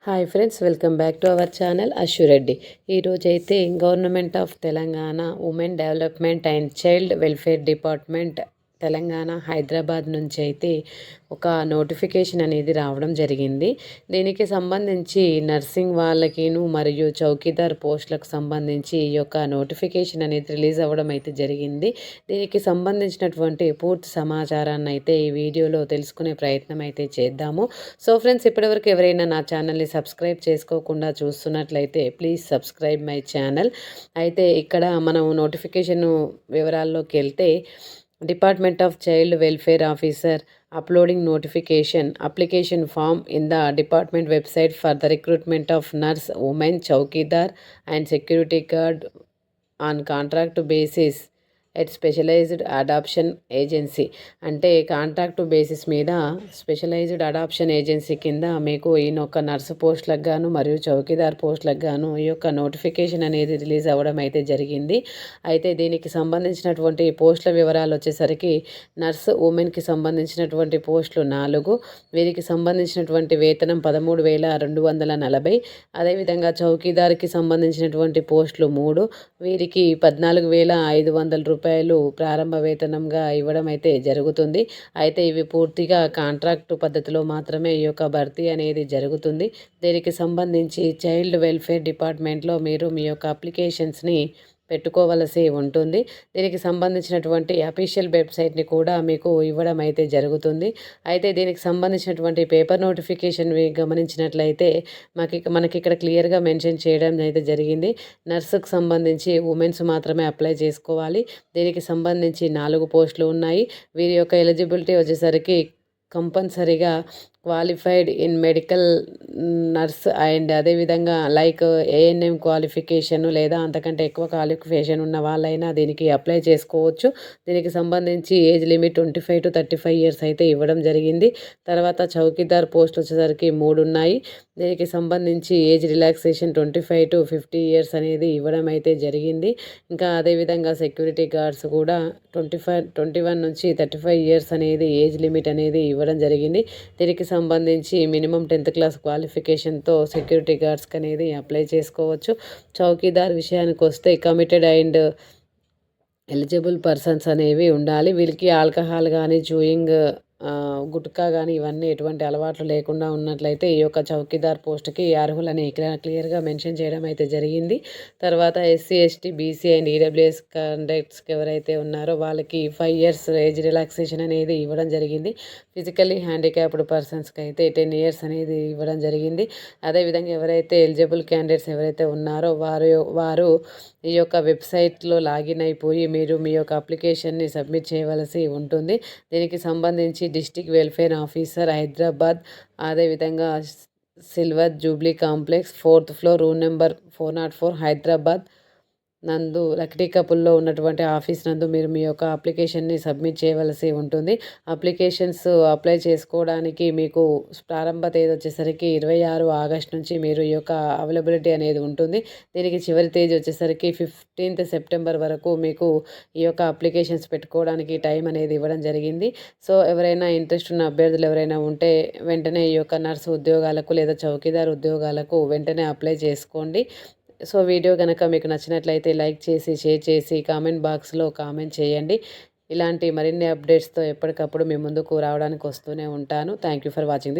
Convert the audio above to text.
Hi friends, welcome back to our channel Ashu Reddy. ఈరోజైతే government of Telangana women development and child welfare department Telangana Hyderabad నుంచి అయితే ఒక notification అనేది రావడం జరిగింది. దీనికి సంబంధించి నర్సింగ్ వాళ్ళకిను మరియు చౌకీదార్ పోస్టులకు సంబంధించి ఈ యొక్క నోటిఫికేషన్ అనేది రిలీజ్ అవ్వడం అయితే జరిగింది. దీనికి సంబంధించినటువంటి పూర్తి సమాచారాన్ని అయితే ఈ వీడియోలో తెలుసుకునే ప్రయత్నం అయితే చేద్దాము. సో ఫ్రెండ్స్, ఇప్పటివరకు ఎవరైనా నా ఛానల్ని సబ్స్క్రైబ్ చేసుకోకుండా చూస్తున్నట్లయితే ప్లీజ్ సబ్స్క్రైబ్ మై ఛానల్. అయితే ఇక్కడ మనం నోటిఫికేషన్ వివరాల్లోకి వెళ్తే, department of child welfare officer uploading notification application form in the department website for the recruitment of nurse, women, chowkidar and security guard on contract basis at specialised adoption agency. అంటే contract basis మీద specialised adoption agency కింద మీకు ఈయనొక్క nurse పోస్టులకు గాను మరియు చౌకీదార్ పోస్టులకు గాను ఈ యొక్క నోటిఫికేషన్ అనేది రిలీజ్ అవ్వడం అయితే జరిగింది. అయితే దీనికి సంబంధించినటువంటి పోస్టుల వివరాలు వచ్చేసరికి నర్సు ఉమెన్కి సంబంధించినటువంటి పోస్టులు 4, వీరికి సంబంధించినటువంటి వేతనం 13,240. అదేవిధంగా చౌకీదార్కి సంబంధించినటువంటి పోస్టులు 3, వీరికి 14,500 రూపాయలు ప్రారంభ వేతనంగా ఇవ్వడం అయితే జరుగుతుంది. అయితే ఇవి పూర్తిగా కాంట్రాక్టు పద్ధతిలో మాత్రమే ఈ యొక్క భర్తీ అనేది జరుగుతుంది. దీనికి సంబంధించి చైల్డ్ వెల్ఫేర్ డిపార్ట్మెంట్లో మీరు మీ యొక్క అప్లికేషన్స్ని పెట్టుకోవలసి ఉంటుంది. దీనికి సంబంధించినటువంటి అఫీషియల్ వెబ్సైట్ని కూడా మీకు ఇవ్వడం అయితే జరుగుతుంది. అయితే దీనికి సంబంధించినటువంటి పేపర్ నోటిఫికేషన్ గమనించినట్లయితే మనకి ఇక్కడ క్లియర్గా మెన్షన్ చేయడం అయితే జరిగింది. నర్సుకు సంబంధించి ఉమెన్స్ మాత్రమే అప్లై చేసుకోవాలి. దీనికి సంబంధించి 4 పోస్టులు ఉన్నాయి. వీరి యొక్క ఎలిజిబిలిటీ వచ్చేసరికి కంపల్సరీగా qualified in medical nurse and అదేవిధంగా లైక్ ఏఎన్ఎం క్వాలిఫికేషన్ లేదా అంతకంటే ఎక్కువ క్వాలిఫికేషన్ ఉన్న వాళ్ళైనా దీనికి అప్లై చేసుకోవచ్చు. దీనికి సంబంధించి ఏజ్ లిమిట్ 25 to 35 ఇయర్స్ అయితే ఇవ్వడం జరిగింది. తర్వాత చౌకీదార్ పోస్ట్ వచ్చేసరికి 3 ఉన్నాయి. దీనికి సంబంధించి ఏజ్ రిలాక్సేషన్ 25 to 50 ఇయర్స్ అనేది ఇవ్వడం అయితే జరిగింది. ఇంకా అదేవిధంగా సెక్యూరిటీ గార్డ్స్ కూడా 21 నుంచి 35 ఇయర్స్ అనేది ఏజ్ లిమిట్ అనేది ఇవ్వడం జరిగింది. దీనికి సంబంధించి మినిమం 10th క్లాస్ క్వాలిఫికేషన్తో సెక్యూరిటీ గార్డ్స్కి అనేది అప్లై చేసుకోవచ్చు. చౌకీదార్ విషయానికి వస్తే కమిటెడ్ అండ్ ఎలిజిబుల్ పర్సన్స్ అనేవి ఉండాలి. వీళ్ళకి ఆల్కహాల్ కానీ చూయింగ్ గుట్కా కానీ ఇవన్నీ ఎటువంటి అలవాట్లు లేకుండా ఉన్నట్లయితే ఈ యొక్క చౌకీదార్ పోస్ట్కి అర్హులని క్లియర్గా మెన్షన్ చేయడం అయితే జరిగింది. తర్వాత SC, ST, BC and EWS క్యాండిడేట్స్కి ఎవరైతే ఉన్నారో వాళ్ళకి 5 ఇయర్స్ ఏజ్ రిలాక్సేషన్ అనేది ఇవ్వడం జరిగింది. ఫిజికల్లీ హ్యాండిక్యాప్డ్ పర్సన్స్కి అయితే 10 ఇయర్స్ అనేది ఇవ్వడం జరిగింది. అదేవిధంగా ఎవరైతే ఎలిజిబుల్ క్యాండిడేట్స్ ఎవరైతే ఉన్నారో వారు ఈ యొక్క వెబ్సైట్లో లాగిన్ అయిపోయి మీరు మీ యొక్క అప్లికేషన్ని సబ్మిట్ చేయవలసి ఉంటుంది. దీనికి సంబంధించి డిస్ట్రిక్ట్ వెల్ఫేర్ ఆఫీసర్ హైదరాబాద్, అదేవిధంగా silver Jubilee complex 4th floor room number 404 Hyderabad నందు లక్డీ కపుల్లో ఉన్నటువంటి ఆఫీస్ నందు మీరు మీ యొక్క అప్లికేషన్ని సబ్మిట్ చేయవలసి ఉంటుంది. అప్లికేషన్స్ అప్లై చేసుకోవడానికి మీకు ప్రారంభ తేదీ వచ్చేసరికి 26 ఆగస్ట్ నుంచి మీరు ఈ యొక్క అవైలబిలిటీ అనేది ఉంటుంది. దీనికి చివరి తేదీ వచ్చేసరికి 15th సెప్టెంబర్ వరకు మీకు ఈ యొక్క అప్లికేషన్స్ పెట్టుకోవడానికి టైం అనేది ఇవ్వడం జరిగింది. సో ఎవరైనా ఇంట్రెస్ట్ ఉన్న అభ్యర్థులు ఎవరైనా ఉంటే వెంటనే ఈ యొక్క నర్సు ఉద్యోగాలకు లేదా చౌకీదార్ ఉద్యోగాలకు వెంటనే అప్లై చేసుకోండి. సో వీడియో కనుక మీకు నచ్చినట్లయితే లైక్ చేసి, షేర్ చేసి, కామెంట్ బాక్స్లో కామెంట్ చేయండి. ఇలాంటి మరిన్ని అప్డేట్స్తో ఎప్పటికప్పుడు మీ ముందుకు రావడానికి వస్తూనే ఉంటాను. Thank you for watching this.